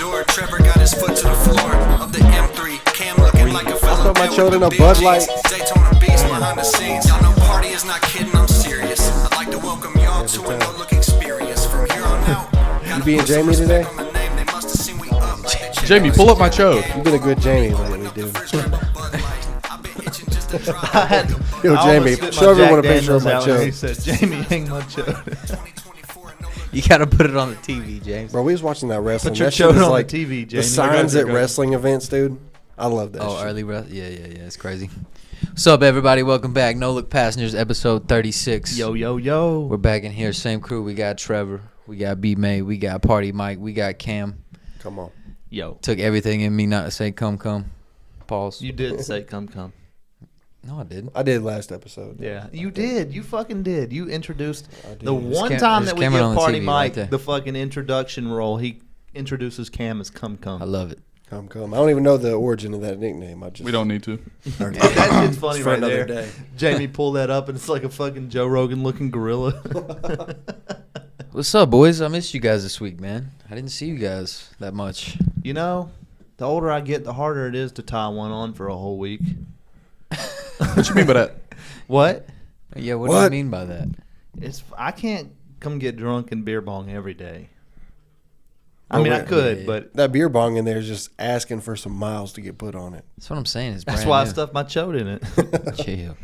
door. Trevor got his foot to the floor of the M3. Cam looking like a fellow. I thought my children a Bud Light. Daytona Beast behind the scenes. Y'all know party is not kidding, I'm serious. I'd like to welcome y'all to a no-look experience. From here on out. You being Jamie today? Jamie, pull up my chode. You've been a good Jamie lately, dude. Yo, I Jamie, almost spit show my everyone a Jack picture of Daniels my out when He chode. said, Jamie, hang my chode. You gotta put it on the TV, James. Bro, we was watching that wrestling. Put your That shit chode is on like the TV, Jamie. the signs They're at good. wrestling events, dude. I love that Oh, shit. early yeah, it's crazy. What's up, everybody? Welcome back. No Look Passengers, episode 36. Yo, yo, yo. We're back in here, same crew. We got Trevor, we got B-May, we got Party Mike, we got Cam. Come on. Yo. Took everything in me not to say come. Pause. You did say come. No, I didn't. I did last episode. Yeah, you did. You fucking did. You introduced I did. the one Cam- time there's that we Cameron give on the Party TV right Mike there. the fucking introduction role. He introduces Cam as come. I love it. Come. I don't even know the origin of that nickname. I just We don't need to. Okay. That shit's funny It's for right another there. day. Jamie pulled that up and it's like a fucking Joe Rogan looking gorilla. What's up, boys? I missed you guys this week, man. I didn't see you guys that much. You know, the older I get, the harder it is to tie one on for a whole week. What you mean by that? What? Yeah, what do What? you mean by that? I can't come get drunk and beer bong every day. I Oh, mean, I wait. could, Yeah. but That beer bong in there is just asking for some miles to get put on it. That's what I'm saying. It's that's brand why I new. stuffed my chode in it. Chill.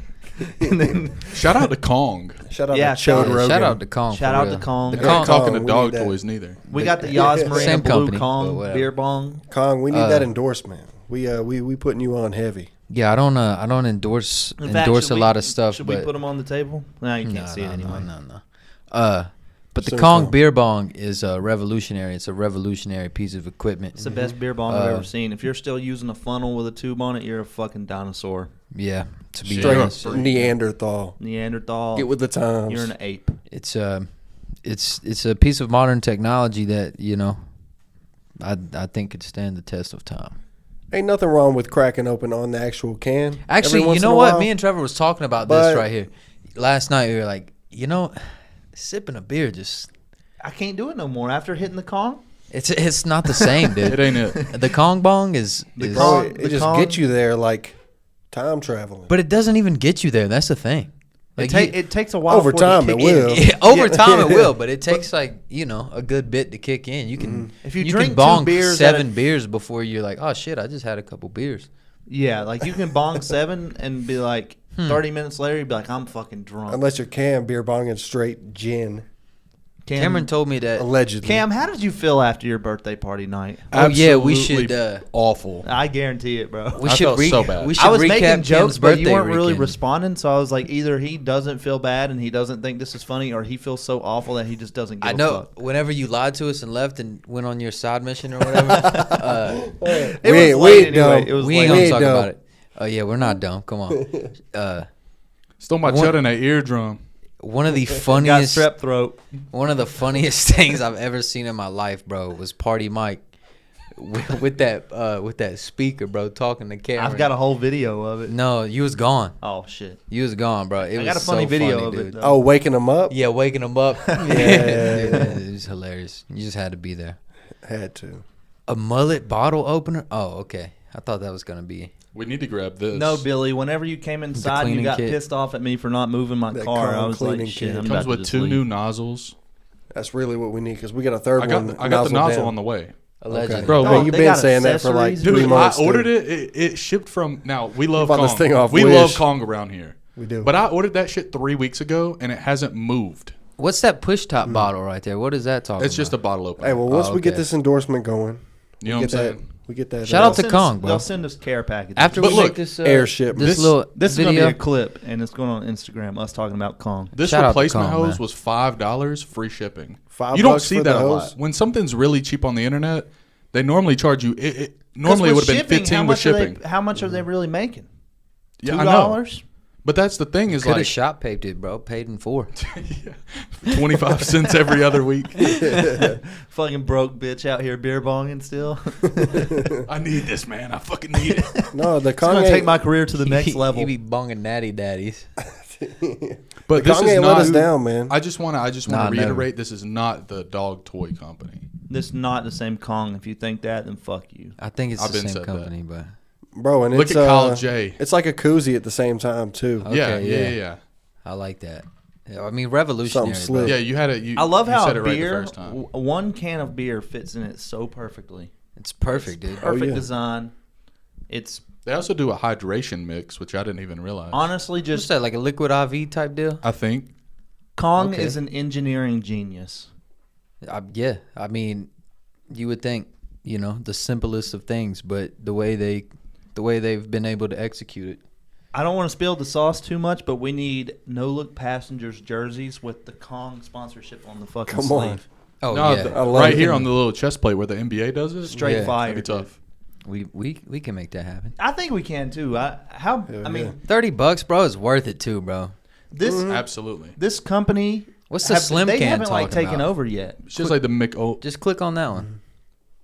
And then Shout out to Kong. Shout out Yeah, to shout Chode out- Rogan. Shout out to Kong. Shout for out to real. Kong. The Yeah, They ain't Kong. talking to we dog need that. toys neither. we got the Yas Marina Same Blue company, but Kong whatever. beer bong. Kong, we need Uh, that endorsement. We putting you on heavy. Yeah, I don't endorse In fact, endorse should a lot of stuff. Should but we put them on the table? No, you can't see it anyway. No. But the Soon Kong come. beer bong is revolutionary. It's a revolutionary piece of equipment. It's the best beer bong I've Uh, ever seen. If you're still using a funnel with a tube on it, you're a fucking dinosaur. Yeah, to be Straight honest, up. Neanderthal. Neanderthal. Get with the times. You're an ape. it's a piece of modern technology that I think could stand the test of time. Ain't nothing wrong with cracking open on the actual can. every Actually, once you in know a what? while. Me and Trevor was talking about But- this right here last night. We were like, sipping a beer just I can't do it no more after hitting the Kong. it's not the same, dude. It ain't it. The Kong bong is The is- Bro, Kong- it the just Kong- gets you there like time traveling. but it doesn't even get you there. That's the thing. Like It takes a while. Over for it to time, kick it will. in. over time it will, but it takes like a good bit to kick in. You can Mm-hmm. If you can drink two bong beers at 7 a- beers before you're like, oh shit, I just had a couple beers. Yeah, like you can bong 7 and be like 30 minutes later, you'd be like, I'm fucking drunk. Unless you're Cam beer bonging straight gin. Cameron told me that. Allegedly. Cam, how did you feel after your birthday party night? Oh yeah, we Absolutely should. awful. I guarantee it, bro. We I should felt so bad. We should I was recap making jokes, Cam's but you birthday weren't really weekend. responding. So I was like, either he doesn't feel bad and he doesn't think this is funny, or he feels so awful that he just doesn't give I a know. fuck. Whenever you lied to us and left and went on your side mission or whatever, It We was ain't- late we ain't anyway. dumb. It was we ain't late. gonna talk dumb. about it. Oh yeah, we're not dumb. Come on. Stole my One- chud in that eardrum. One of the Got funniest, strep throat. one of the funniest things I've ever seen in my life, bro, was Party Mike with that speaker, bro, talking to Cameron. I've got a whole video of it. No, you was gone. Oh shit! You was gone, bro. It I was got a funny so video funny, of dude. it. Though. Oh, waking them up? Yeah, waking him up. It was hilarious. You just had to be there. Had to. A mullet bottle opener? Oh, okay. I thought that was gonna be. We need to grab this. No, Billy. Whenever you came inside, you cleaning got kit. pissed off at me for not moving my That car. Kong I was like, cleaning shit. kit. I'm It about comes to with just 2 leave. new nozzles. That's really what we need because we got a third I got one. I got the nozzle down. on the way. Allegedly. Bro, Hey, look, you've they been got saying that for like accessories. 3 Dude, months. I ordered dude. it shipped from. Now we love bought Kong. this thing off we Wish. love Kong around here. We do. But I ordered that shit 3 weeks ago and it hasn't moved. What's that push top bottle right there? What is that talking It's just a about? bottle opener. Hey, well, once Oh, we get okay. this endorsement going, you know we what get I'm that. saying? We get that. Shout out to They'll send Kong, us- bro. They'll send us care packages. After But we look, make this air shipment. this This- little This is going to video, be a clip, and it's going on Instagram, us talking about Kong. This Shout out to replacement Kong, hose man. was $5 free shipping. $5 You don't see for that the a hose? lot. When something's really cheap on the internet, they normally charge you. Normally it would have been 15 with shipping. How much are they really making? Yeah, I know. $2? But that's the thing is could have like shop paped it, bro. Paid in 4. 25 cents every other week. Fucking broke bitch out here beer bonging still. I need this, man. I fucking need it. No, the It's Kong going to ain't, take my career to the next level. He be bonging natty daddies. But The this Kong is ain't not. let us down, man. I just want to Nah, reiterate: this is not the dog toy company. This is not the same Kong. If you think that, then fuck you. I think it's I've the been same said company, but Bro, and Look it's at Kyle J. It's like a koozie at the same time too. Okay, yeah. yeah. I like that. Yeah, I mean, revolutionary. Something bro. slick. Yeah, you had it. I love you how said a it right beer, the first time. one can of beer fits in it so perfectly. It's perfect, dude. Oh, Perfect yeah. design. It's They also do a hydration mix, which I didn't even realize. honestly What's just that, like a liquid IV type deal? I think Kong Okay. is an engineering genius. Yeah, I mean, you would think, the simplest of things, but the way they've been able to execute it. I don't want to spill the sauce too much, but we need No Look Passengers jerseys with the Kong sponsorship on the fucking Come sleeve. on. Oh no, yeah, I love right it. here on the little chest plate where the NBA does it. Straight Yeah. fire. That'd be tough. we can make that happen. I think we can too. I mean, $30, bro, is worth it too, bro. this Absolutely. this company. What's the Slim They Can haven't like talking taken about? over yet. It's just like the Mick. Oh, Just click on that one.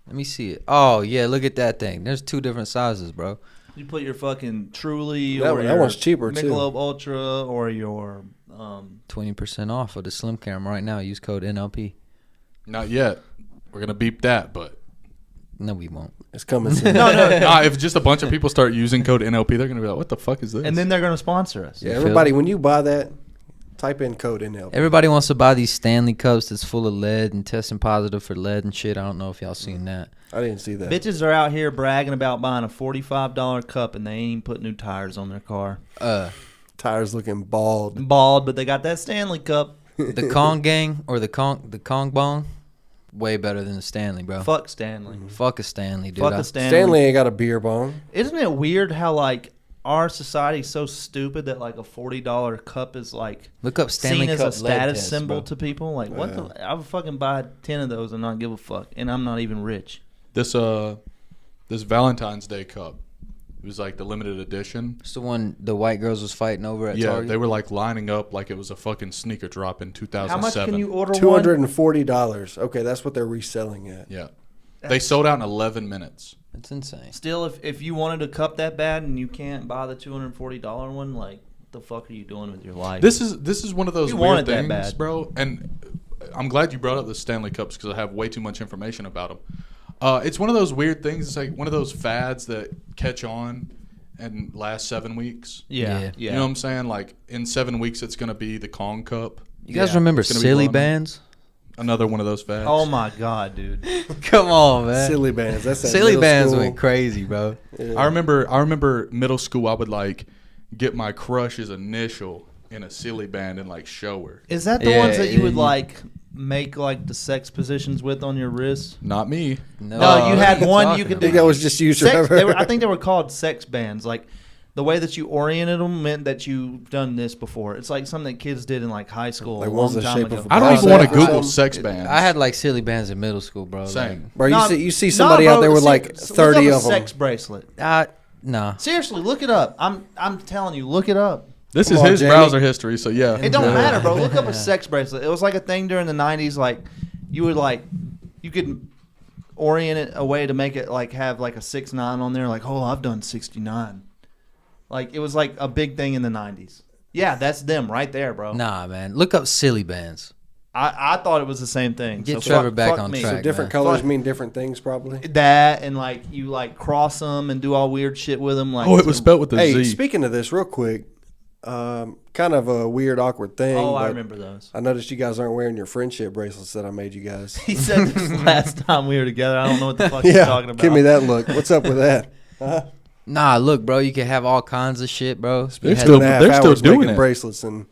Let me see it. Oh yeah, look at that thing. There's 2 different sizes, bro. You put your fucking Truly That- or that your one's cheaper, too. Michelob Ultra or your 20% off of the Slim Cam right now. Use code NLP. not yet. We're gonna beep that, but No, we won't. It's coming soon. if just a bunch of people start using code NLP, they're gonna be like, "What the fuck is this?" and then they're going to sponsor us. Yeah, everybody, when you buy that, type in code NL. Everybody wants to buy these Stanley Cups that's full of lead and testing positive for lead and shit. I don't know if y'all seen that. I didn't see that. Bitches are out here bragging about buying a $45 cup and they ain't even put new tires on their car. Tires looking bald. Bald, but they got that Stanley Cup. The Kong Gang or the Kong Bong, way better than the Stanley, bro. Fuck Stanley. Fuck a Stanley, dude. Fuck I- a Stanley. Stanley ain't got a beer bong. Isn't it weird how like our society's so stupid that like a $40 cup is like Look up Stanley seen as Cup a status test, symbol bro. to people? Like what the? I would fucking buy 10 of those and not give a fuck, and I'm not even rich. this Valentine's Day cup, it was like the limited edition. It's the one the white girls was fighting over at Yeah, Target. they were like lining up like it was a fucking sneaker drop in 2007. How much can you order? $240. Okay, that's what they're reselling at. Yeah, they sold out in 11 minutes. It's insane. Still, if you wanted a cup that bad and you can't buy the $240 one, like the fuck are you doing with your life? This is one of those You weird wanted that things, bad. bro. And I'm glad you brought up the Stanley Cups because I have way too much information about them. It's one of those weird things. It's like one of those fads that catch on and last 7 weeks. yeah, Yeah. yeah. You know what I'm saying? Like in 7 weeks, it's gonna be the Kong Cup. You guys Yeah, remember it's gonna be Silly blowing up. Bands? Another one of those fads. Oh my god, dude. Come on, man. Silly bands. That's that Silly middle Bands school. went crazy, bro. Yeah. I remember middle school. I would like get my crush's initial in a silly band and like show her. Is that the Yeah, ones that you would yeah. like make like the sex positions with on your wrist? Not me. No, what you are had one talking you could I think do. that was just used Sex, forever. I think they were called sex bands. Like the way that you oriented them meant that you've done this before. It's like something that kids did in like high school Like a one's long the time shape ago. of a I don't Bicep even want to or Google something. sex bands. I had like silly bands in middle school, bro. Same. Bro, No, you see somebody out there with like 30 look up of a them. sex bracelet. Nah. Seriously, look it up. I'm telling you, look it up. This Come is on, his Jamie. browser history, so yeah. It don't matter, bro. Look up a sex bracelet. It was like a thing during the 90s. Like you would like you could orient it a way to make it like have like a 6'9" on there. Like, oh, I've done 69. Like it was like a big thing in the 90s. Yeah, that's them right there, bro. Nah, man. Look up Silly Bands. I thought it was the same thing. Get So Trevor fuck- back fuck on me. track. So different man. colors Fuck. mean different things, probably. That and like you like cross them and do all weird shit with them. Like Oh, it was spelled with a Hey, Z. speaking of this, real quick, kind of a weird, awkward thing. Oh, I but remember those. I noticed you guys aren't wearing your friendship bracelets that I made you guys. He said this last time we were together. I don't know what the fuck he's Yeah, talking about. give me that look. What's up with that? Nah, look, bro. You can have all kinds of shit, bro. They're You had still- Two and a half they're still hours doing making it. bracelets, and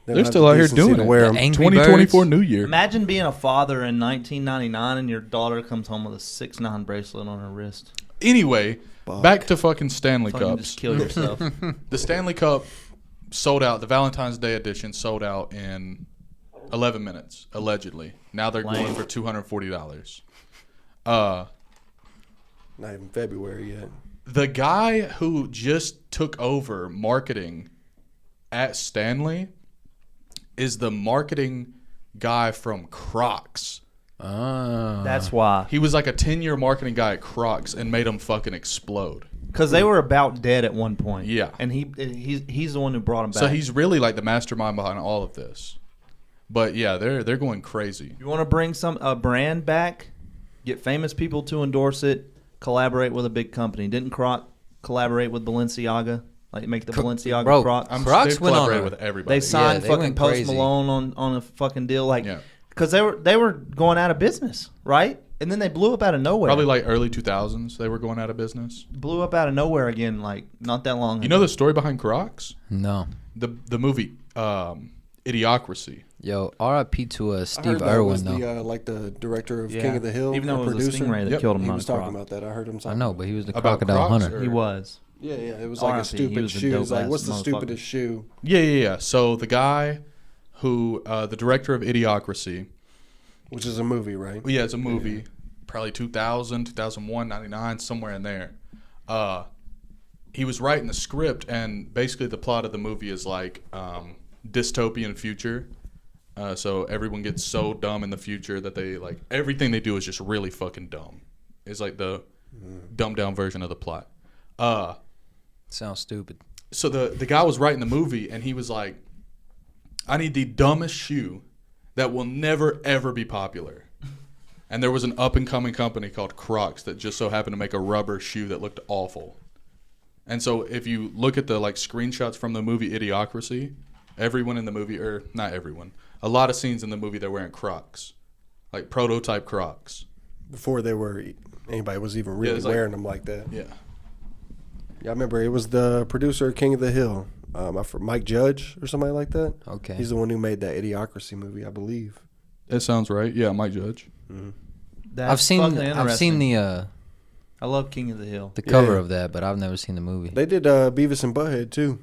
they don't They're have still the out here decency doing to it. wear The 'em. Angry 2024 Birds. New Year. Imagine being a father in 1999 and your daughter comes home with a 6'9" bracelet on her wrist. Anyway, Fuck. back to fucking Stanley Fucking Cups. just kill yourself. The Stanley Cup sold out. The Valentine's Day edition sold out in 11 minutes, allegedly. Now they're Lame. going for $240. Not even February yet. The guy who just took over marketing at Stanley is the marketing guy from Crocs. Oh. That's why. He was like a 10-year marketing guy at Crocs and made them fucking explode. Because they were about dead at one point. Yeah. And he's the one who brought them back. So he's really like the mastermind behind all of this. But yeah, they're going crazy. You want to bring a brand back, get famous people to endorse it, collaborate with a big company. Didn't Croc collaborate with Balenciaga? Like make the Balenciaga Bro, Crocs? Crocs They've went on collaborated with everybody. They signed they fucking went Post crazy. Malone on a fucking deal, like Yeah. because they were going out of business, right? And then they blew up out of nowhere. Probably like early 2000s, they were going out of business. blew up out of nowhere again, like not that long. You know the story behind Crocs? No. The movie Idiocracy. Yo, R.I.P. to I heard Steve that was Irwin, though. the like the director of Yeah. King of the Hill, even though the it was a producer. stingray that Yep. killed him, He not was a croc. talking about that. I heard him talking. I know, but he was the About crocodile Crocs, hunter. or- He was. Yeah, it was like R.I.P. a He stupid was a shoe. It's like, dope-ass what's the motherfucker. stupidest shoe? Yeah. So the guy who, the director of Idiocracy, Which is a movie, right? yeah, it's a movie, probably 2000, 2001, 99, somewhere in there. He was writing the script, and basically the plot of the movie is like dystopian future. So everyone gets so dumb in the future that they like everything they do is just really fucking dumb. It's like the dumbed down version of the plot. Sounds stupid. So the guy was writing the movie, and he was like, I need the dumbest shoe that will never ever be popular. And there was an up and coming company called Crocs that just so happened to make a rubber shoe that looked awful. And so if you look at the like screenshots from the movie Idiocracy, everyone in the movie, or not everyone, a lot of scenes in the movie they're wearing Crocs, like prototype Crocs. Before anybody was even really it's like- wearing them like that. Yeah. Yeah, I remember it was the producer of King of the Hill, Mike Judge or somebody like that. Okay. He's the one who made that Idiocracy movie, I believe. That sounds right. Yeah, Mike Judge. That's I've seen fucking I've seen interesting. the I love King of the Hill. cover Yeah. of that, but I've never seen the movie. They did Beavis and Butthead too.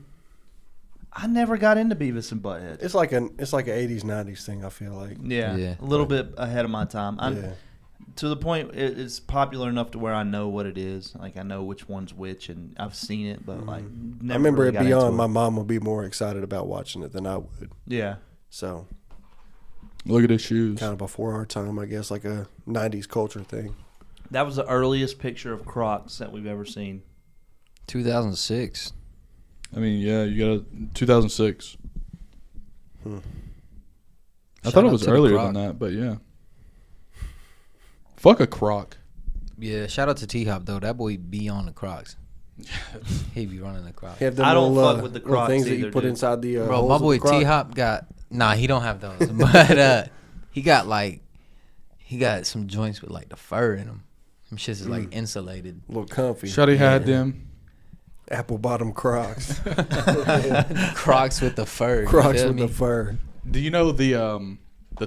I never got into Beavis and Butthead. It's like an 80s 90s thing. I feel like. Yeah, Yeah. a little bit ahead of my time. Yeah. To the point, it's popular enough to where I know what it is. Like I know which one's which, and I've seen it, but like never I remember really it got beyond. into My mom would be more excited about watching it than I would. Yeah, So Look at his shoes. kind of before our time, I guess, like a 90s culture thing. that was the earliest picture of Crocs that we've ever seen. 2006. I mean, yeah, you got 2006. I Shout thought it out was to the earlier Croc. than that, but yeah. Fuck a Croc. Yeah, shout out to T Hop though. That boy be on the Crocs. He be running the Crocs. Have them I don't little, fuck with the little Crocs things that either, you put dude. inside the Bro, holes my of the boy Croc. T Hop got he don't have those, but he got he got some joints with like the fur in them. Some shits is like insulated. A little comfy. Shuddy had them. Apple bottom Crocs. Crocs with the fur. you Crocs feel with me? the fur. Do you know the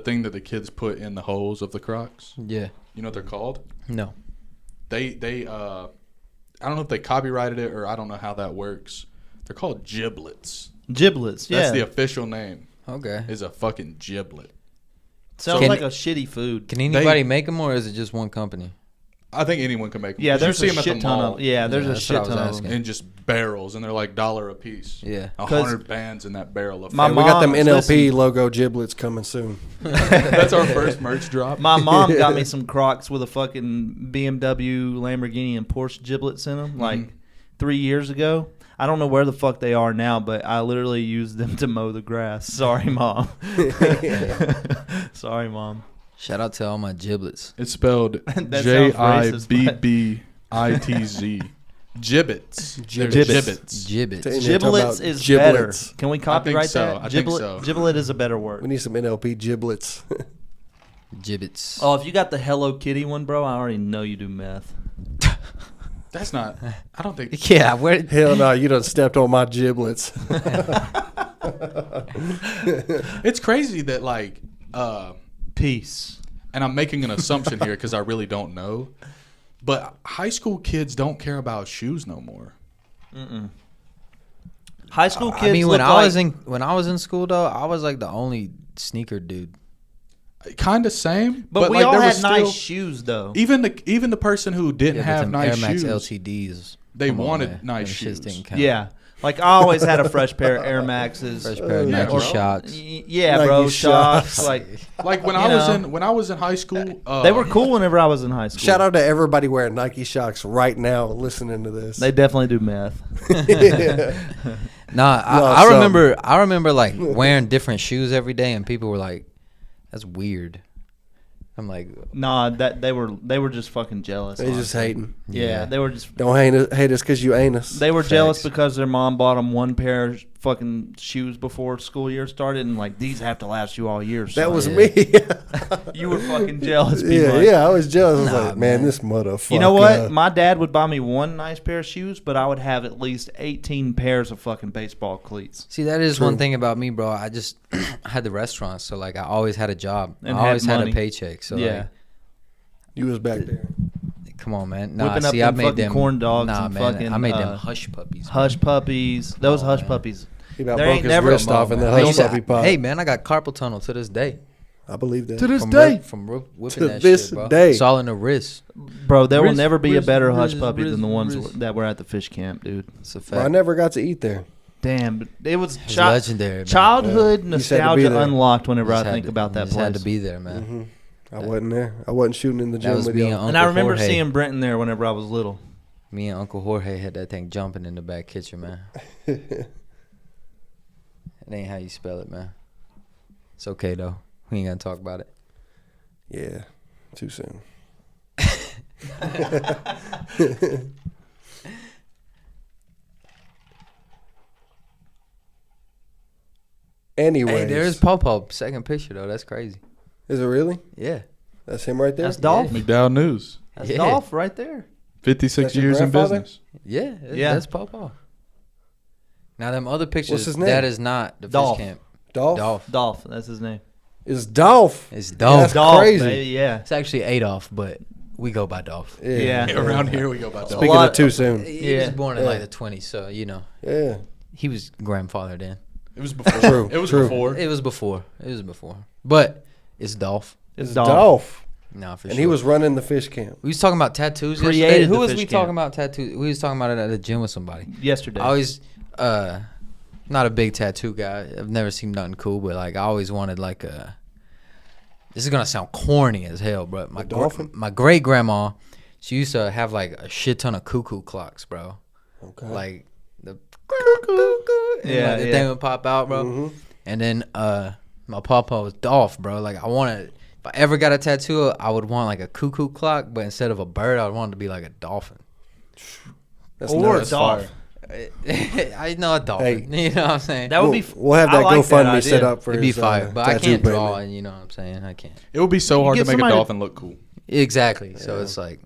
thing that the kids put in the holes of the Crocs? Yeah. You know what they're called? No. They I don't know if they copyrighted it or I don't know how that works. They're called giblets. Giblets, yeah. That's the official name. Okay. Is a fucking giblet. Sounds Can- like a shitty food. Can anybody make them, or is it just one company? I think anyone can make them. Yeah, 'Cause you there's see a 'em at the shit ton mall of. Yeah, there's Yeah, a that's shit what I was ton of asking. them. in just barrels, and they're like $1 a piece. Yeah. 100 bands in that barrel of. My Hey, we got them mom's- NLP listen. logo giblets coming soon. That's our first merch drop. My mom got me some Crocs with a fucking BMW, Lamborghini, and Porsche giblets in them like 3 years ago. I don't know where the fuck they are now, but I literally used them to mow the grass. Sorry, Mom. Sorry, Mom. Shout out to all my giblets. It's spelled That sounds racist, but- Jibbitz. Gibbets. They're Gibbets. Gibbets. Gibbets. And they're talking Giblets about is giblets. better. Can we copyright so. that? I think Giblet, so. Giblet is a better We word. need some NLP giblets. Gibbets. Oh, if you got the Hello Kitty one, bro, I already know you do meth. That's not. I don't think. Yeah, where Hell no, you done stepped on my giblets. It's crazy that like. Peace. And I'm making an assumption here because I really don't know. But high school kids don't care about shoes no more. High school kids. I mean, when look I like, was in school though, I was like the only sneaker dude. Kind of same, but we like, all there had was nice still- shoes, though. Even the person who didn't Yeah, but have them nice Air Max shoes, LTDs. they come on, wanted man. nice Them shits shoes. didn't count. Yeah. Like I always had a fresh pair of Air Maxes. Fresh pair of Yeah, Nike bro. Shocks. Yeah, Nike bro. Shocks. Shocks. Like Like when You I was in high school, they were cool whenever I was in high school. Shout out to everybody wearing Nike Shocks right now listening to this. They definitely do meth. Nah, No, I some. remember like wearing different shoes every day, and people were like, "That's weird." I'm like, Nah, that they were just fucking jealous. They just honestly. hating. Yeah, they were just. Don't hate us because you ain't us. They were jealous Facts. because their mom bought them one pair of fucking shoes before school year started, and like these have to last you all year. That son. was Yeah. me. You were fucking jealous. being Yeah, like, yeah, I was jealous. I was Nah, like, man, man. this motherfucker. You know what? My dad would buy me one nice pair of shoes, but I would have at least 18 pairs of fucking baseball cleats. see, that is True. one thing about me, bro. I just I had the restaurant, so like I always had a job. And I always had had money. a paycheck. So Yeah. You was back there. like, come on, man. Nah, Whipping up see, I them made fucking them corn dogs Nah, and man, fucking, I made them uh, hush puppies. Hush puppies. Those Oh, hush man. puppies. He about There broke ain't his never- wrist off in the Man, I hush used to- puppy pot. Hey, man, I got carpal tunnel to this day. I believe that. To this From day. whipping To that this shit, bro. day. It's all in the wrist. Bro, there will Riz- never be a Riz- better hush Riz- puppy than the ones Riz- that were at the fish camp, dude. It's a Bro, I fact. never got to eat there. Damn, but it was It's legendary, man. childhood Yeah. You said to be nostalgia there. unlocked whenever Just I had think to- about that just place. had to be there, man. Hmm I wasn't there. I wasn't shooting in the That gym was with being you. Uncle And I remember Jorge. seeing Brenton there whenever I was little. Me and Uncle Jorge had that thing jumping in the back kitchen, man. It ain't how you spell it, man. It's okay though. We ain't gonna talk about it. Yeah, too soon. Anyways, Hey, there's Pop second picture though. That's crazy. is it really? Yeah. That's him right there. That's Dolph. McDowell News. That's Yeah. Dolph right there. 56 That's your years in grandfather? business. Yeah. Yeah. That's Pop. Now them other pictures. What's his name? That is not the Dolph. fish camp. Dolph. Dolph. Dolph, that's his name. It's Dolph. It's Dolph. That's Dolph, crazy. baby, yeah. It's actually Adolf, but we go by Dolph. Yeah. Around here we go by Dolph. Speaking lot- of too soon. He Yeah. was born in Yeah. like the 20s, so you know Yeah. he was grandfather then. It was before. True, It was true. before. It was before. But it's Dolph. It's It's Dolph. Dolph. Nah, for And sure. he was running the fish camp. We was talking about tattoos Created yesterday. Who the was fish we camp. talking about tattoos? We was talking about it at the gym with somebody. Yesterday. I always, not a big tattoo guy. I've never seen nothing cool, but like I always wanted like a. This is gonna sound corny as hell, but A dolphin? my great grandma, she used to have like a shit ton of cuckoo clocks, bro. Okay. Like the cuckoo, and Yeah, like the yeah. thing would pop out, bro. Mhm. And then my papa was Dolph, bro. Like I wanted, if I ever got a tattoo, I would want like a cuckoo clock, but instead of a bird, I would want it to be like a dolphin. That's or nuts. Dolph. I know a dolphin. Hey. You know what I'm saying? That would We'll, be. we'll have I that like GoFundMe that set idea. up for It'd be his, fire, but I tattoo can't draw, payment. and you know what I'm saying? I can't. It would be so hard to get make a somebody to- dolphin look cool. Exactly. So it's like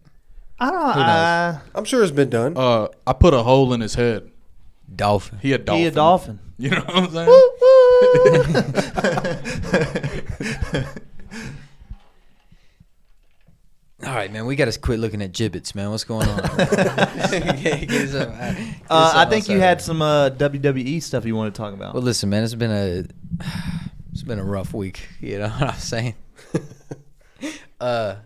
I don't. Who knows? I'm sure it's been done. I put a hole in his head. dolphin. He a dolphin. He a dolphin. You know what I'm saying? All right, man. We got to quit looking at gibbets, man. What's going on? I think you had some WWE stuff you want to talk about. Well, listen, man. It's been a rough week. You know what I'm saying? But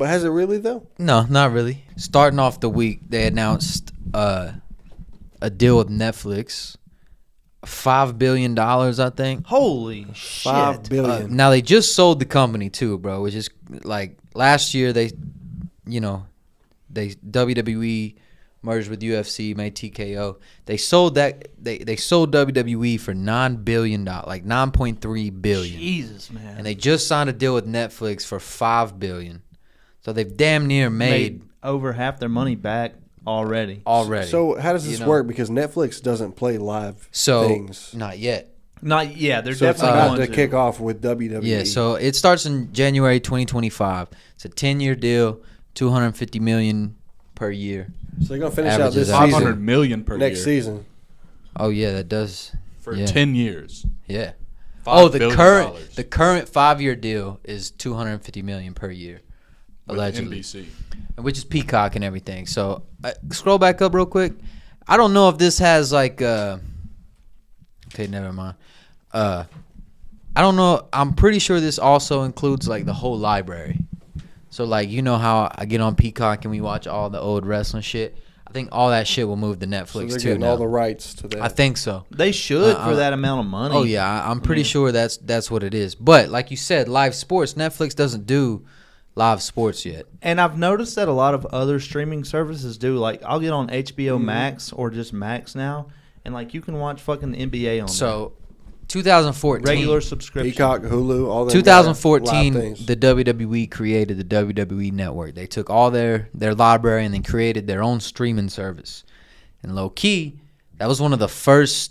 has it really though? No, not really. Starting off the week, they announced a deal with Netflix, $5 billion, I think. Holy shit! $5 billion. Now they just sold the company too, bro. Which is like last year they WWE merged with UFC, made TKO. They sold that they sold WWE for $9 billion, like $9.3 billion, Jesus, man. and they just signed a deal with Netflix for $5 billion. So they've damn near made over half their money back already. already. So how does You this know. work? Because Netflix doesn't play live So things. not yet. Not yeah, they're So it's definitely about going to kick off with WWE. Yeah, so it starts in January 2025. It's a 10-year deal, $250 million per year. So they're gonna finish out Averages this out. 500 season, million per next year season. Oh yeah, that does. for yeah. 10 years. Yeah. $5 The billion. current 5-year deal is $250 million per year, With allegedly, NBC. which is Peacock and everything. So scroll back up real quick. I don't know if this has like. Okay, never mind. I don't know. I'm pretty sure this also includes like the whole library. So like you know how I get on Peacock and we watch all the old wrestling shit. I think all that shit will move to So Netflix they're too getting now. all the rights to that. I think so. They should for that amount of money. Oh yeah, I'm pretty sure that's what it is. But like you said, live sports. Netflix doesn't do live sports yet. And I've noticed that a lot of other streaming services do. Like, I'll get on HBO Max or just Max now, and like you can watch fucking the NBA on So, 2014, there. Regular subscription. Peacock, Hulu, all that. 2014, live things. the WWE created the WWE Network. They took all their library and then created their own streaming service. And low key, that was one of the first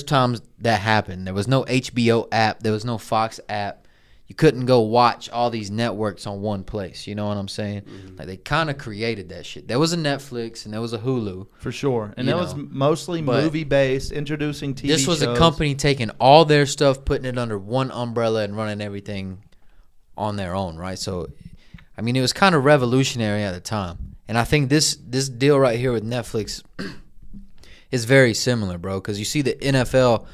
times that happened. There was no HBO app. There was no Fox app. You couldn't go watch all these networks on one place. You know what I'm saying? Like, they kind of created that shit. There was a Netflix and there was a Hulu. For sure. And You that was know, mostly but movie-based, introducing TV This was shows. a company taking all their stuff, putting it under one umbrella, and running everything on their own, right? So, I mean, it was kind of revolutionary at the time. And I think this deal right here with Netflix is very similar, bro, because you see the NFL,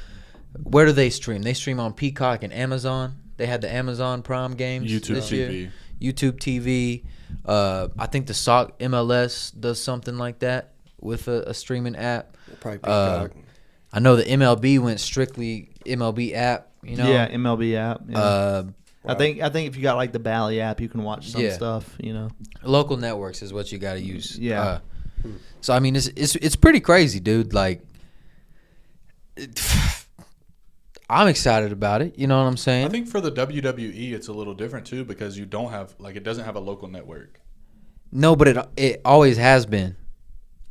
where do they stream? They stream on Peacock and Amazon. They had the Amazon Prime games YouTube this TV. year. YouTube TV. I think the SOC MLS does something like that with a streaming app. Probably Peacock. I know the MLB went strictly MLB app. You know, Yeah, MLB app. Yeah. Wow. I think if you got like the Bally app, you can watch some Yeah. stuff. You know. local networks is what you got to use. Yeah. So I mean, it's pretty crazy, dude. Like, I'm excited about it. You know what I'm saying? I think for the WWE, it's a little different too because you don't have it doesn't have a local network. No, but it always has been.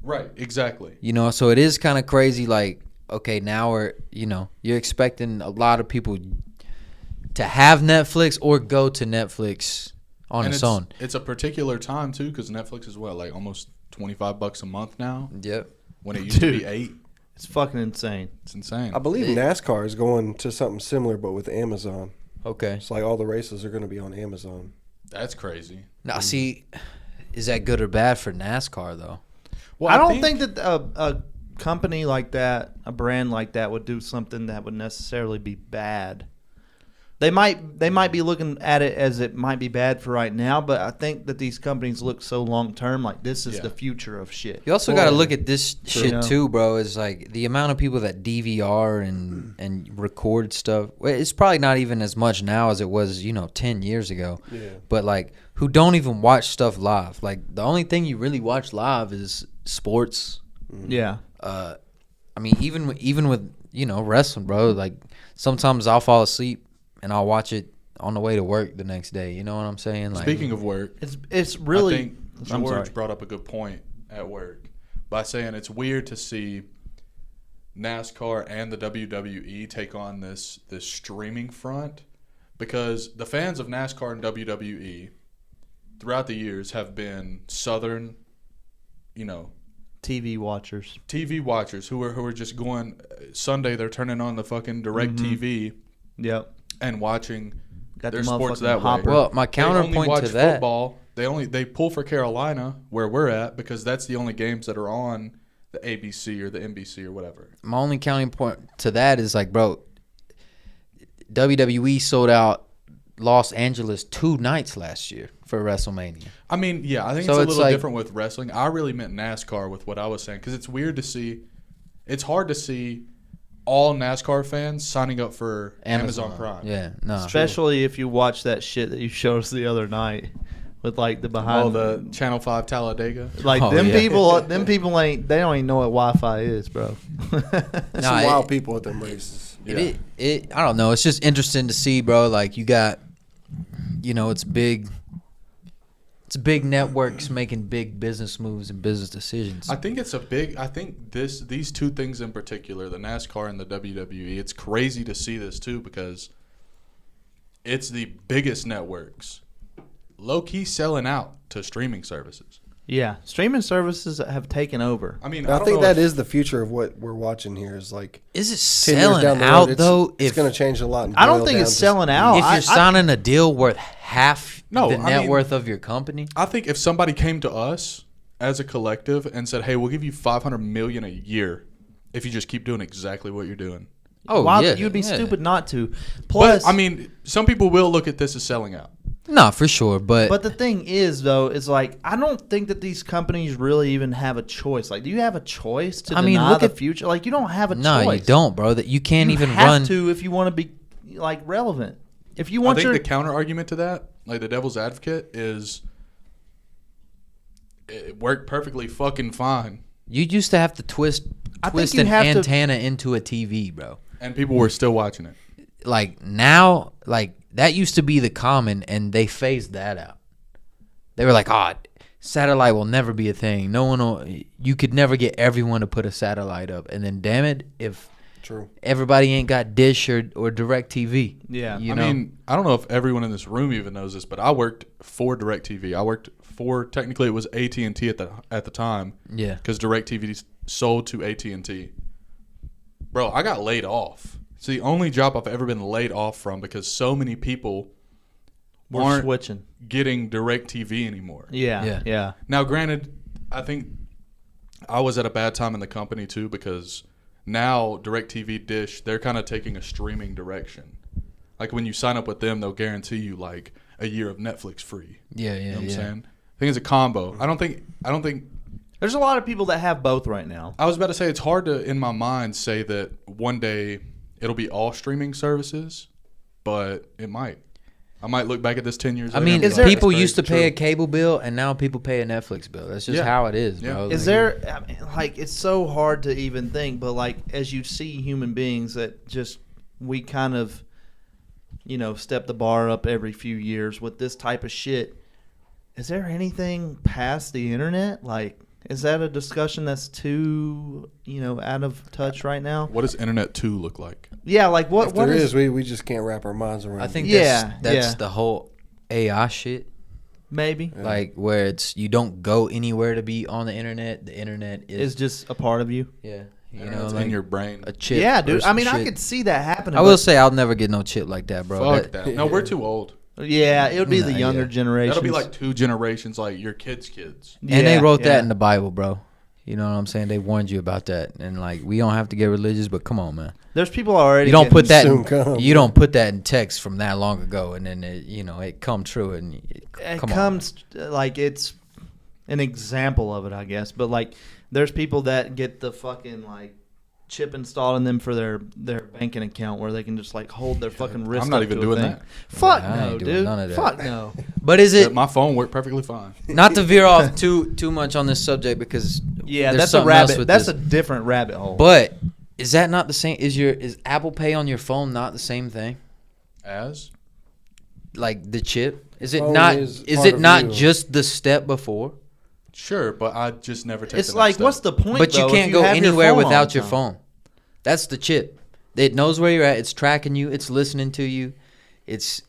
Right. Exactly. You know, so it is kind of crazy. Like, okay, now you're expecting a lot of people to have Netflix or go to Netflix on its own. It's a particular time too because Netflix is like almost $25 a month now Yep. when it used to be Dude. $8. It's fucking insane. It's insane. I believe NASCAR is going to something similar, but with Amazon. Okay. It's like all the races are going to be on Amazon. That's crazy. Now, see, is that good or bad for NASCAR though? Well, I don't think that a company like that, a brand like that, would do something that would necessarily be bad. They might be looking at it as it might be bad for right now, but I think that these companies look so long term, like this is Yeah. the future of shit. You also got to look at this shit Yeah. too, bro. Is like the amount of people that DVR and record stuff. Well, it's probably not even as much now as it was, 10 years ago. Yeah. But like, who don't even watch stuff live? Like, the only thing you really watch live is sports. Yeah. I mean, even with wrestling, bro. Like, sometimes I'll fall asleep and I'll watch it on the way to work the next day. You know what I'm saying? Like, Speaking of work, It's really. I think I'm sorry. George brought up a good point at work by saying it's weird to see NASCAR and the WWE take on this streaming front because the fans of NASCAR and WWE throughout the years have been Southern, TV watchers. TV watchers who are just going Sunday. They're turning on the fucking direct TV Yep. and watching Got their the sports motherfucking that way. hopper. well, my They only counterpoint watch to that. football. They pull for Carolina where we're at because that's the only games that are on the ABC or the NBC or whatever. My only counting point to that is like, bro, WWE sold out Los Angeles 2 nights last year for WrestleMania. I mean, yeah, I think So it's a it's little like- different with wrestling. I really meant NASCAR with what I was saying because it's weird to see. It's hard to see all NASCAR fans signing up for Amazon Prime. Yeah, no. Especially if you watch that shit that you showed us the other night with like the behind. Oh, the Channel 5 Talladega. like Oh, them yeah. people. Them people they don't even know what Wi-Fi is, bro. There's Nah, some wild people at them races. Yeah. I don't know. It's just interesting to see, bro. Like, you got, it's big. It's big networks making big business moves and business decisions. I think these two things in particular, the NASCAR and the WWE, it's crazy to see this too because it's the biggest networks low-key selling out to streaming services. Yeah, streaming services have taken over. I mean, I don't think know that if- is the future of what we're watching here. Is like Is it 10 years selling down the out road, though? it's going to change a lot. And I don't boil think down it's to- selling out. If you're signing a deal worth half No, the I net mean- worth of your company, I think if somebody came to us as a collective and said, "Hey, we'll give you $500 million a year if you just keep doing exactly what you're doing," oh Wow, yeah, you'd be yeah. stupid not to. Plus, but I mean, some people will look at this as selling out. No, for sure, But the thing is, though, is like I don't think that these companies really even have a choice. Like, do you have a choice to deny look the at- future? Like, you don't have a no, choice. you don't, bro. That you can't You even have run. to if you want to be like relevant. If you I want think your the counter argument to that, like the devil's advocate, is it worked perfectly fucking fine, You used to have to twist you an have to- antenna into a TV, bro. and people were still watching it. Like now, like that used to be the common, and they phased that out. They were like, "Oh, satellite will never be a thing. No one will. You could never get everyone to put a satellite up." And then, damn it, if True. everybody ain't got Dish or Direct TV, Yeah. you I know, mean, I don't know if everyone in this room even knows this, but I worked for DirecTV. I worked for, technically it was AT&T at the time, yeah, because DirecTV sold to AT&T. Bro, I got laid off. It's the only job I've ever been laid off from because so many people we're aren't switching. getting DirecTV anymore. Yeah. Yeah. Now, granted, I think I was at a bad time in the company too because now DirecTV, Dish, they're kind of taking a streaming direction. Like when you sign up with them, they'll guarantee you like a year of Netflix free. yeah, You know what I'm saying? I think it's a combo. I don't think There's a lot of people that have both right now. I was about to say it's hard to in my mind say that one day it'll be all streaming services, but it might. I might look back at this 10 years I later mean, and be is like, there- people "That's used to crazy." pay a cable bill, and now people pay a Netflix bill. That's just Yeah. how it is, Yeah. bro. Is Like, there, I mean, like, it's so hard to even think, but like, as you see human beings that just, we kind of, you know, step the bar up every few years with this type of shit. Is there anything past the internet? Like, is that a discussion that's too, you know, out of touch right now? What does Internet 2 look like? Yeah, like what? If What there is? is, we just can't wrap our minds around. I think Yeah, that's yeah. the whole AI shit. Maybe Like where it's you don't go anywhere to be on the internet. The internet is is just a part of you. yeah, you know, Internet's like in your brain. a chip. Yeah, or dude. I some mean, I shit. could see that happening. I will but- say I'll never get no chip like that, bro. Fuck that. No, we're too old. Yeah, it would be the Nah, younger yeah. generation. That'll be like 2 generations, like your kids' kids. And they wrote that in the Bible, bro. You know what I'm saying? They warned you about that, and like we don't have to get religious, but come on, man. There's people already. You don't put that. soon In, come. you don't put that in text from that long ago, and then it come true, and It come on. comes like it's an example of it, I guess. But like, there's people that get the fucking like chip installed in them for their banking account where they can just like hold their fucking wrist. I'm not up even to a doing thing. that. Fuck I no, ain't doing dude. none of that. Fuck no. But is it My phone worked perfectly fine. not to veer off too much on this subject because Yeah, there's that's a something else rabbit. with That's this. a different rabbit hole. But is that not the same? Is Apple Pay on your phone not the same thing? As? Like the chip? Is it Phone not? is Is part it of not you. just the step before? Sure, but I just never take it's the like, next what's step. the point? But you though, if can't go have your anywhere phone all without the your time? phone. That's the chip. It knows where you're at. It's tracking you. It's listening to you. It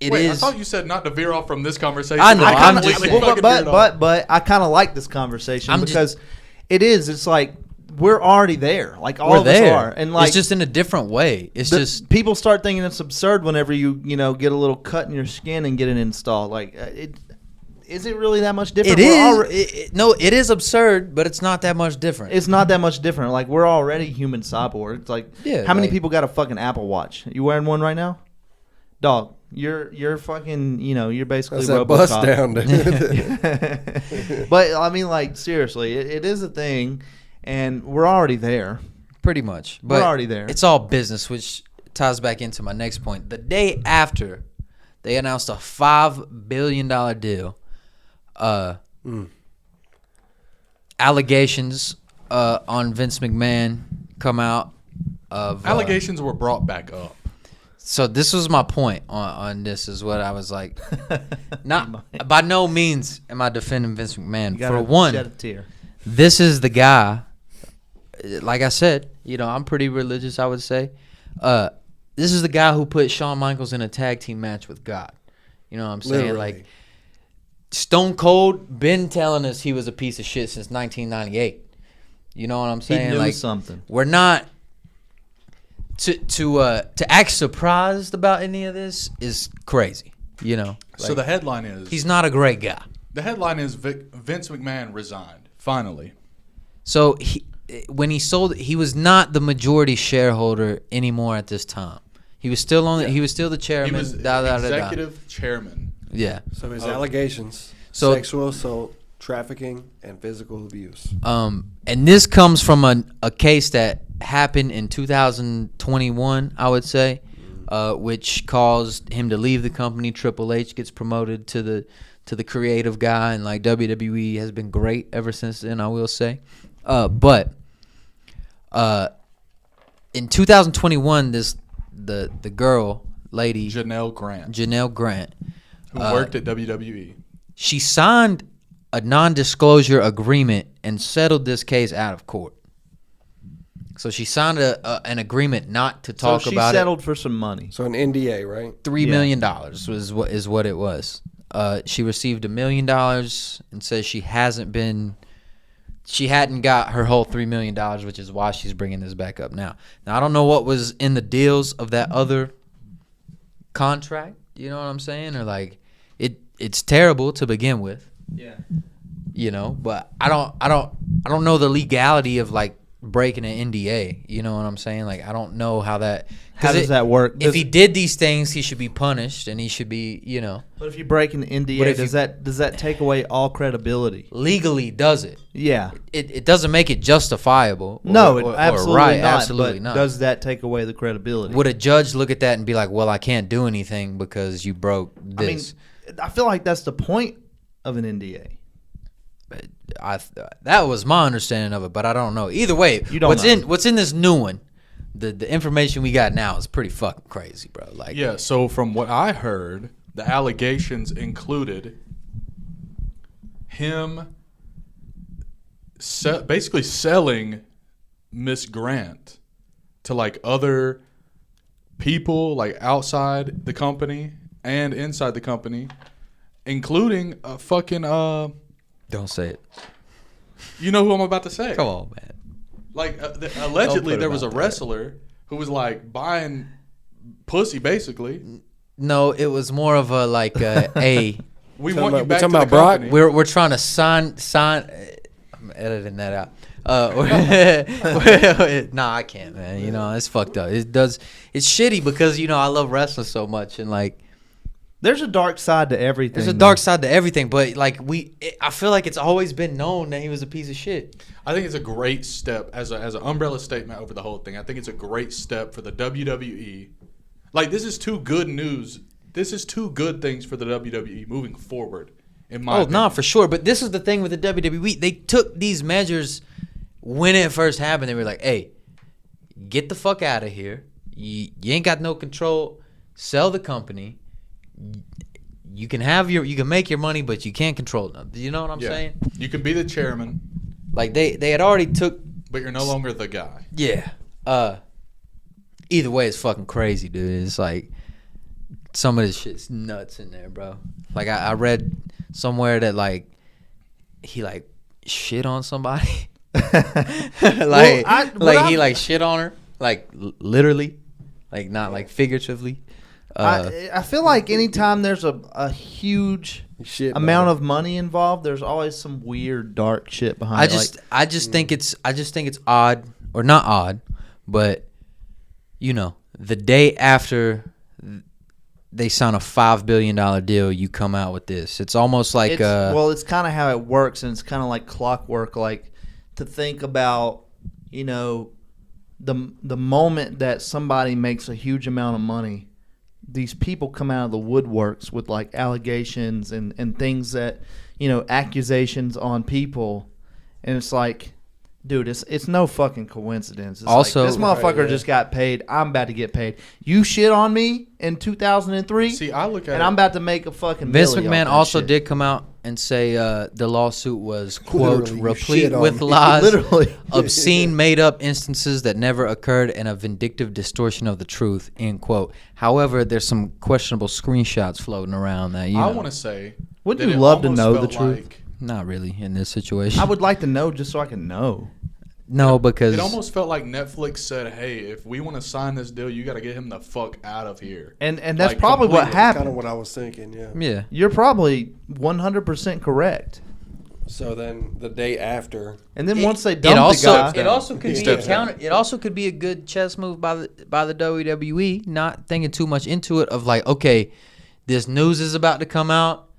Wait, is. I thought you said not to veer off from this conversation. I know, I I'm completely just saying. fucking veered off. But I kind of like this conversation I'm just- because it is. It's like we're already there. Like all we're of there. us are, and like it's just in a different way. It's just people start thinking it's absurd whenever you get a little cut in your skin and get it installed. Like is it really that much different? it We're is. No, it is absurd, but it's not that much different. It's not that much different. Like we're already human cyborgs. Like Yeah, how many like- people got a fucking Apple Watch? You wearing one right now? Dog, you're fucking. You're basically That's that RoboCop. bust down, dude. But I mean, like seriously, it is a thing, and we're already there. Pretty much. We're But already there. It's all business, which ties back into my next point. The day after they announced a $5 billion deal, allegations on Vince McMahon come out of Allegations were brought back up. So this was my point on this is what I was like. Not by no means am I defending Vince McMahon. You gotta For one, shed a tear. this is the guy. Like I said, I'm pretty religious. I would say, this is the guy who put Shawn Michaels in a tag team match with God. You know what I'm saying? Literally. Like Stone Cold been telling us he was a piece of shit since 1998. You know what I'm He saying? knew Like something. we're not to act surprised about any of this is crazy. So Like, the headline is he's not a great guy. the headline is Vince McMahon resigned finally. So when he sold, he was not the majority shareholder anymore at this time. He was still on. Yeah. He was still the He chairman. was da, da, da, da. executive chairman. Yeah. So his allegations: So- sexual assault, trafficking, and physical abuse. And this comes from a case that happened in 2021, I would say, which caused him to leave the company. Triple H gets promoted to the creative guy, and like WWE has been great ever since then, I will say. But in 2021, the girl, lady Janelle Grant, Janelle Grant, who worked at WWE. she signed a non-disclosure agreement and settled this case out of court. So she signed an agreement not to talk so she about settled for some money. So an NDA, right? it. $3 million is what it was. She received $1 million and says she hadn't got her whole $3 million, which is why she's bringing this back up now. Now I don't know what was in the deals of that other contract. You know what I'm saying? Or like it's terrible to begin with. Yeah. You know, but I don't know the legality of like breaking an NDA. You know what I'm saying? Like I don't know how that. How does that work? If he did these things, he should be punished, and he should be, you know, But if you break an NDA, does that take away all credibility? legally does it. Yeah. It doesn't make it justifiable. No, or absolutely right, not. absolutely but not. Does that take away the credibility? Would a judge look at that and be like, "Well, I can't do anything because you broke this"? I mean, I feel like that's the point of an NDA. That was my understanding of it, but I don't know. Either way, You don't know. what's in this new one? The information we got now is pretty fucking crazy, bro. Like, Yeah, so from what I heard, the allegations included him basically selling Miss Grant to like other people, like outside the company and inside the company, including a fucking don't say it. you know who I'm about to say. Come on, man. Like allegedly put there it was a out there. wrestler who was like buying pussy basically. No, it was more of a like a. We Talking want you about- back talking to the about Brock? company. We're trying to sign. I'm editing that out. Nah, I can't, man. You know, it's fucked up. It's shitty because you know I love wrestling so much, and like There's a dark side to everything. there's a dark side to everything. But like I feel like it's always been known that he was a piece of shit. I think it's a great step as an umbrella statement over the whole thing. I think it's a great step for the WWE. Like this is two good news. This is two good things for the WWE moving forward. In my opinion. No, for sure. But this is the thing with the WWE. They took these measures when it first happened. They were like, "Hey, get the fuck out of here. You ain't got no control. Sell the company. You can make your money, but you can't control it." You know what I'm saying? You can be the chairman, Like they had already took. but you're no longer the guy. Yeah. Either way, it's fucking crazy, dude. It's like some of this shit's nuts in there, bro. Like I read somewhere that like he like shit on somebody. Like he like shit on her, like literally, like not like figuratively. I feel like anytime there's a huge Shit, amount man. of money involved, there's always some weird dark shit behind I it. just think it's odd, or not odd, but you know, the day after they sign a $5 billion deal, you come out with this. It's almost like it's kind of how it works, and it's kind of like clockwork. Like to think about, you know, the moment that somebody makes a huge amount of money, these people come out of the woodworks with like allegations and things that, you know, accusations on people, and it's like, dude, it's no fucking coincidence. It's Also- like, this motherfucker Right, yeah. just got paid. I'm about to get paid. You shit on me in 2003, See, I look at and it. I'm about to make a fucking. Vince milli off McMahon that also shit. did come out and say the lawsuit was, quote, Literally, you replete shit on with me. lies, Literally. obscene, made-up instances that never occurred, and a vindictive distortion of the truth, end quote. However, there's some questionable screenshots floating around that, you I know, want to say. Wouldn't that you it love to almost know the felt truth? like- not really in this situation. I would like to know just so I can know. No, because It almost felt like Netflix said, "Hey, if we want to sign this deal, you got to get him the fuck out of here." And that's Like, probably what completely. Kind of happened. what I was thinking, yeah. yeah. You're probably 100% correct. So then the day after, And then once they It dump also the guy, it also could be a Steps down. counter. It also could be a good chess move by the WWE, not thinking too much into it. Of like, okay, this news is about to come out.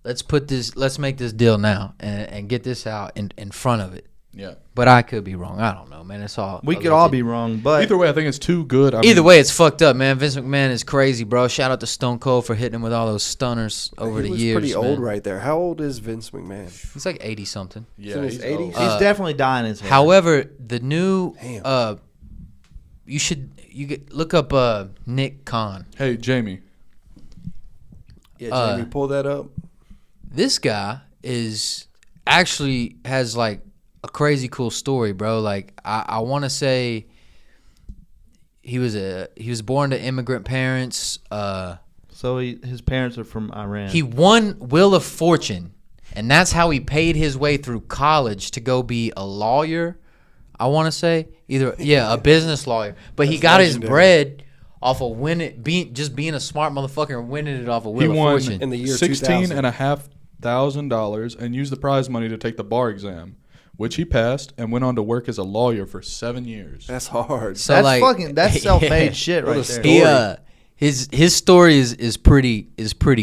Let's make this deal now and get this out in front of it. Yeah. But I could be wrong. I don't know, man. It's all We could all be wrong, but Either way, I think it's too good. Either way, it's fucked up, man. Vince McMahon is crazy, bro. Shout out to Stone Cold for hitting him with all those stunners over he the was years. pretty man. old right there. How old is Vince McMahon? He's like 80 something. Yeah, in his he's 80s? old. he's definitely dying his hair. However, the new Damn. look up Nick Khan. Hey, Jamie. Yeah, Jamie, pull that up. This guy is actually has like a crazy cool story, bro. Like I want to say he was born to immigrant parents. So his parents are from Iran. He won Wheel of Fortune, and that's how he paid his way through college to go be a lawyer. I want to say a business lawyer. But he got his legendary. bread off of being a smart motherfucker and winning it off of He Wheel of won Fortune. in the year $16,500 and used the prize money to take the bar exam, which he passed and went on to work as a lawyer for 7 years. That's hard. So that's like that's self-made yeah. shit What right a there. story. His story is pretty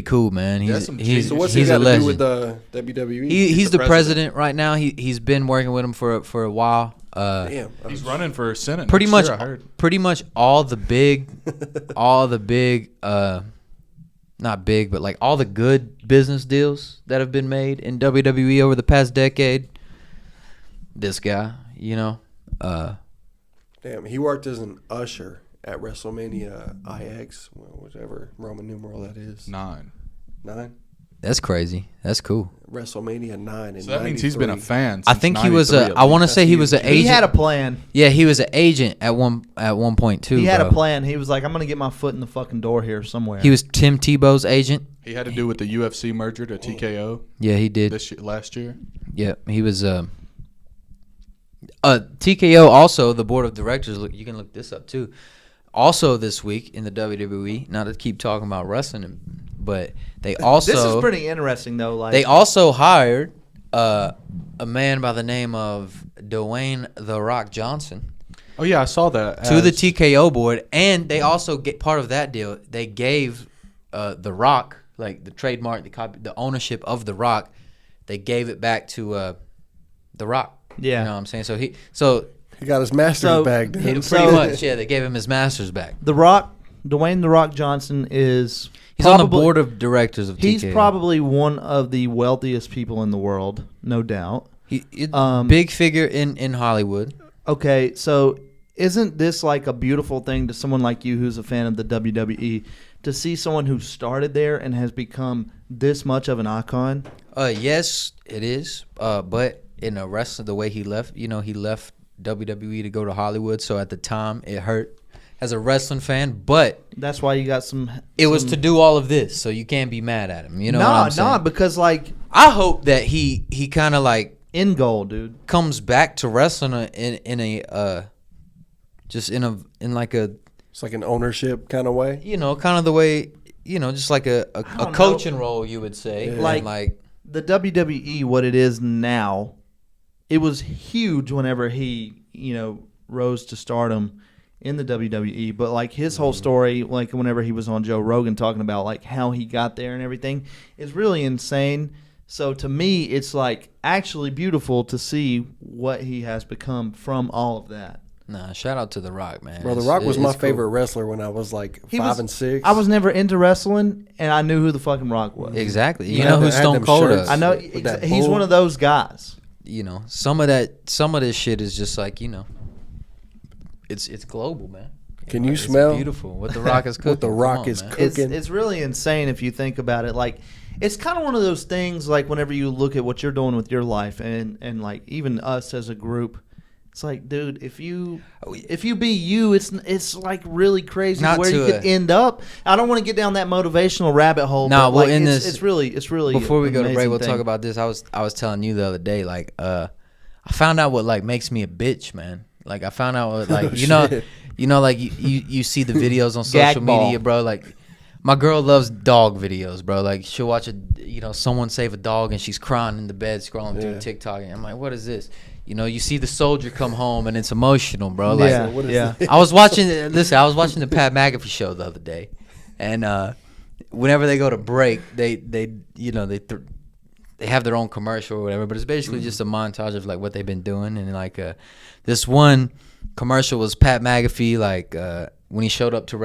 cool, man. That's He's some he's, genius So what's he's he a got to legend. do with the WWE? He's the the president right now. He's been working with him for a while. Damn. He's running for Senate. Pretty next much year, I heard. all the big not big, but like all the good business deals that have been made in WWE over the past decade. This guy, Damn, he worked as an usher at WrestleMania IX, whichever Roman numeral that is. 9. 9? that's crazy. That's cool. WrestleMania 9 in So that means he's been a 93. fan. I Since think he was 93 I want to at say least. he was an agent. He had a plan. Yeah, he was an agent at one point too. He had bro. a plan. He was like, I'm gonna get my foot in the fucking door here somewhere. He was Tim Tebow's agent. He had to do with the UFC merger to TKO Yeah, he did. last year. Yeah, he was. TKO also the board of directors. Look, you can look this up too. Also this week in the WWE. Not to keep talking about wrestling, but they also this is pretty interesting though. Like they also hired a man by the name of Dwayne The Rock Johnson Oh yeah, I saw that. to the as- TKO board, and they also get part of that deal. They gave The Rock, like the trademark, the ownership of The Rock. They gave it back to The Rock. Yeah. You know what I'm saying? So He got his master's So- bag, dude. pretty So- much, yeah, they gave him his masters back. Dwayne The Rock Johnson is He's on the probably- board of directors of TKO. He's probably one of the wealthiest people in the world, no doubt. Big figure in Hollywood. Okay, so isn't this like a beautiful thing to someone like you who's a fan of the WWE to see someone who started there and has become this much of an icon? Yes, it is. But in a wrestler, the way he left, he left WWE to go to Hollywood. So at the time, it hurt as a wrestling fan. But That's why you got some. it was to do all of this, so you can't be mad at him. You know what I'm saying? Nah, because like I hope that he kind of like in goal, dude. comes back to wrestling in a It's like an ownership kind of way. kind of the way just like a don't coaching role, you would say. Yeah. Like The WWE, what it is now, it was huge whenever he, rose to stardom in the WWE. But like his whole story, like whenever he was on Joe Rogan talking about like how he got there and everything, is really insane. So to me, it's like actually beautiful to see what he has become from all of that. Nah, shout out to The Rock, man. Bro, The It's- Rock was my it's cool. favorite wrestler when I was like He 5 was- and 6. I was never into wrestling, and I knew who the fucking Rock was. Exactly. You had know who the- had Stone them Cold shirts. is. I know With that he's bull. one of those guys. Some of this shit is just like, it's global, man. Can you It's smell beautiful what The Rock is cooking? what The Come Rock on, is man. cooking? It's really insane if you think about it. Like, it's kind of one of those things. Like, whenever you look at what you're doing with your life, and like even us as a group, it's like, dude, if you be you, it's like really crazy Not where you to could end up. I don't want to get down that motivational rabbit hole. Nah, but well, like, in it's, this- it's really Before we go to break, amazing we'll thing. talk about this. I was telling you the other day, like, I found out what like makes me a bitch, man. Like, I found out what, like, shit. like you see the videos on Gag social ball. media, bro. Like, my girl loves dog videos, bro. Like, she'll watch someone save a dog and she's crying in the bed scrolling through Yeah. TikTok, and I'm like, what is this? You see the soldier come home and it's emotional, bro. Like, Yeah, what is yeah. I was watching the Pat McAfee show the other day, and whenever they go to break, they have their own commercial or whatever, but it's basically just a montage of like what they've been doing. And like this one commercial was Pat McAfee, like when he showed up to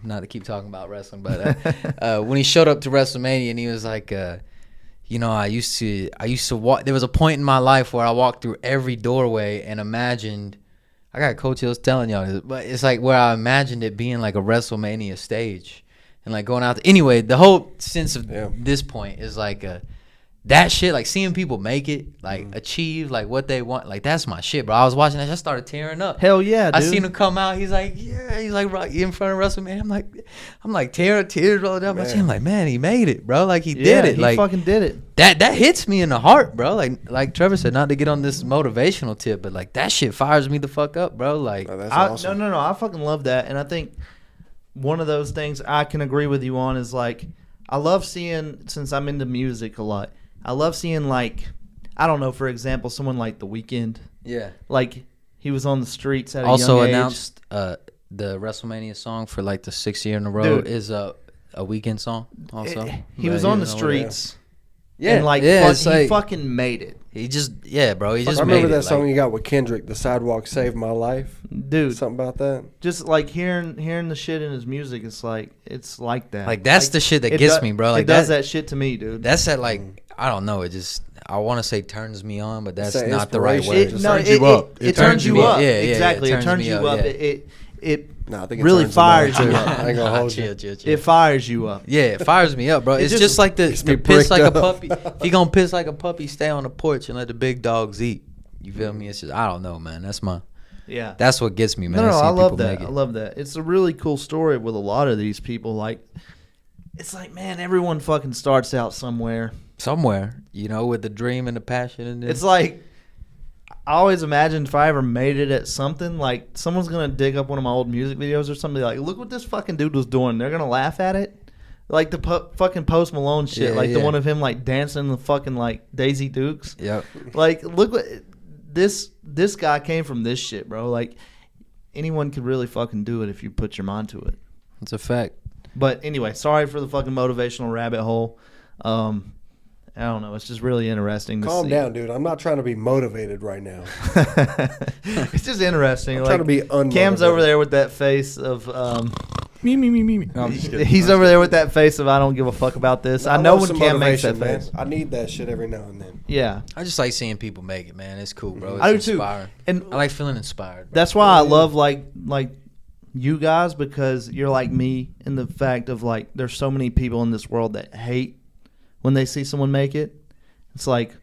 not to keep talking about wrestling, but when he showed up to WrestleMania and he was like, I used to walk. There was a point in my life where I walked through every doorway and imagined. I got coach Hills telling y'all this, but it's like where I imagined it being like a WrestleMania stage, and like going out. Anyway, the whole sense of this point is like that shit, like seeing people make it, like achieve like what they want, like that's my shit, bro. I was watching that, I started tearing up. Hell yeah, dude. I seen him come out. He's like right in front of WrestleMania. I'm like tears rolling down my chin. I'm like, man, he made it, bro. Like he did it. He like fucking did it. That hits me in the heart, bro. Like Trevor said, not to get on this motivational tip, but like that shit fires me the fuck up, bro. Like That's awesome. No, I fucking love that, and I think one of those things I can agree with you on is like I love seeing, since I'm into music a lot, I love seeing, like, I don't know, for example, someone like The Weeknd. yeah. Like, he was on the streets at Also a young announced the WrestleMania song for like the 6th year in a row Dude. is a Weeknd song. Also, He was on the streets. Yeah, And, like, it's he like fucking made it. he just bro. He just I remember made that it. song Like, you got with Kendrick, "The Sidewalk Saved My Life." Dude, Something about that. just, like, hearing the shit in his music, it's like that. Like, that's the shit that it gets do- me, bro. Like it does that shit to me, dude. That's that, like, I don't know. It just, I want to say turns me on, but that's that not the right inspiration. word. It turns you up. It turns you up. Yeah, exactly. It turns me you up, up. yeah. It No, I think it really turns them on, fires too. you I up. ain't gonna hold you. Chill. It fires you up. Yeah, it fires me up, bro. It's just just like the me piss bricked like up. a puppy. If you gonna piss like a puppy, stay on the porch and let the big dogs eat. You feel me? It's just, I don't know, man. Yeah. That's what gets me, man. No, seeing I love people that. make it. I love that. It's a really cool story with a lot of these people. Like, it's like, man, everyone fucking starts out somewhere. Somewhere, with the dream and the passion and It's like, I always imagined if I ever made it at something, like, someone's going to dig up one of my old music videos or something, like, look what this fucking dude was doing. They're going to laugh at it. Like the fucking Post Malone shit. Yeah, like the yeah. one of him, like, dancing the fucking, like, Daisy Dukes. Yep. Like, look what this guy came from this shit, bro. Like, anyone could really fucking do it if you put your mind to it. It's a fact. But anyway, sorry for the fucking motivational rabbit hole. I don't know. It's just really interesting to Calm see. down, dude. I'm not trying to be motivated right now. It's just interesting. I'm like, trying to be unmotivated. Cam's over there with that face of Me. No, I'm just kidding. he's over there with that face of I don't give a fuck about this. I know love when some Cam makes that motivation, face. man. I need that shit every now and then. Yeah. I just like seeing people make it, man. It's cool, bro. It's I do too. inspiring. And I like feeling inspired. Bro. that's why I love like you guys, because you're like me in the fact of like there's so many people in this world that hate when they see someone make it. It's like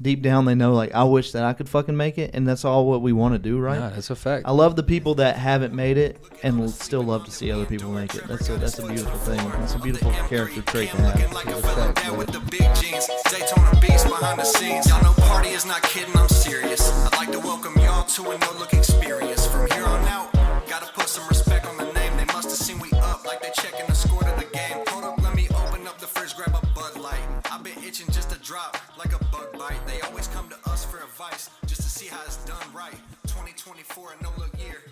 deep down they know like I wish that I could fucking make it, and that's all what we want to do, right? Nah, that's a fact. I love the people that haven't made it and will still love to see other people make it. That's a beautiful thing. That's a beautiful character trait to have. Like a fellow down with the big jeans. Daytona beats behind the scenes. Y'all know party is not kidding, I'm serious. I'd like to welcome y'all to a no-look experience. From here on out, gotta put some respect on the name. They must have seen we up like they checking the score to the game. Hold up, let me open up the fridge, grab a Bud Light. I've been itching just to drop like a bug bite. They always come to us for advice just to see how it's done right. 2024, a no-look year.